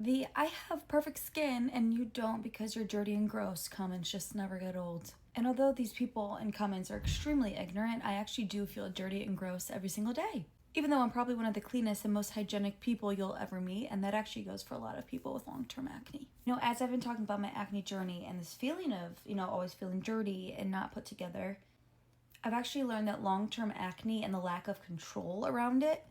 The "I have perfect skin and you don't because you're dirty and gross" comments just never get old. And although these people in comments are extremely ignorant, I actually do feel dirty and gross every single day. Even though I'm probably one of the cleanest and most hygienic people you'll ever meet, and that actually goes for a lot of people with long-term acne. As I've been talking about my acne journey and this feeling of, always feeling dirty and not put together, I've actually learned that long-term acne and the lack of control around it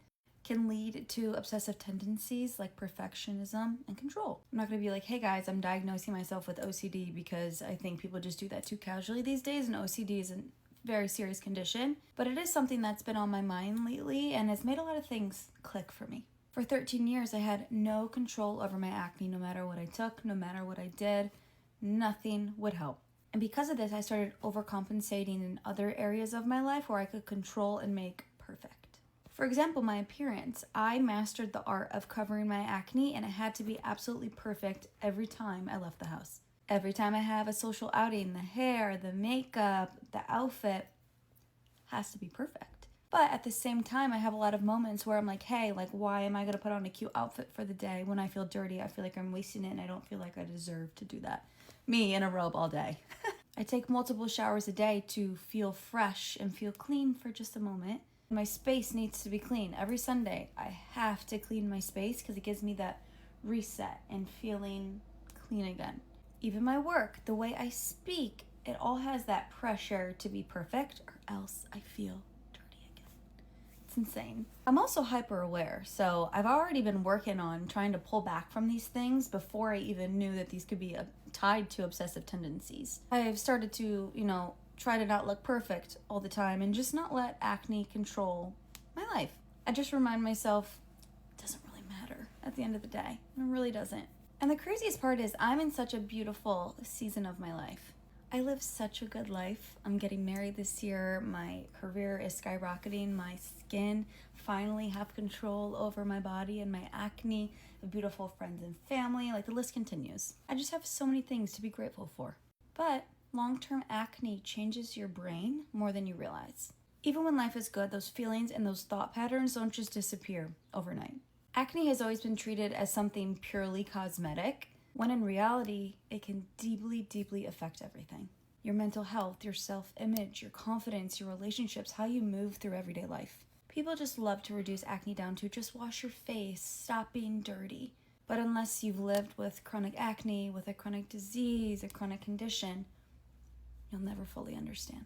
can lead to obsessive tendencies like perfectionism and control. I'm not going to be like, hey guys, I'm diagnosing myself with OCD because I think people just do that too casually these days, and OCD is a very serious condition. But it is something that's been on my mind lately and has made a lot of things click for me. For 13 years, I had no control over my acne. No matter what I took, no matter what I did, nothing would help. And because of this, I started overcompensating in other areas of my life where I could control and make perfect. For example, my appearance. I mastered the art of covering my acne, and it had to be absolutely perfect every time I left the house. Every time I have a social outing, the hair, the makeup, the outfit has to be perfect. But at the same time, I have a lot of moments where I'm like, hey, why am I going to put on a cute outfit for the day when I feel dirty? I feel like I'm wasting it, and I don't feel like I deserve to do that. Me in a robe all day. I take multiple showers a day to feel fresh and feel clean for just a moment. My space needs to be clean. Every Sunday, I have to clean my space because it gives me that reset and feeling clean again. Even my work, the way I speak, it all has that pressure to be perfect or else I feel dirty again. It's insane. I'm also hyper aware, so I've already been working on trying to pull back from these things before I even knew that these could be tied to obsessive tendencies. I've started to, try to not look perfect all the time and just not let acne control my life. I just remind myself it doesn't really matter at the end of the day. It really doesn't. And the craziest part is I'm in such a beautiful season of my life. I live such a good life. I'm getting married this year. My career is skyrocketing. My skin finally have control over my body and my acne. I have beautiful friends and family. The list continues. I just have so many things to be grateful for. But long-term acne changes your brain more than you realize. Even when life is good, those feelings and those thought patterns don't just disappear overnight. Acne has always been treated as something purely cosmetic, when in reality, it can deeply, deeply affect everything. Your mental health, your self-image, your confidence, your relationships, how you move through everyday life. People just love to reduce acne down to just wash your face, stop being dirty. But unless you've lived with chronic acne, with a chronic disease, a chronic condition, you'll never fully understand.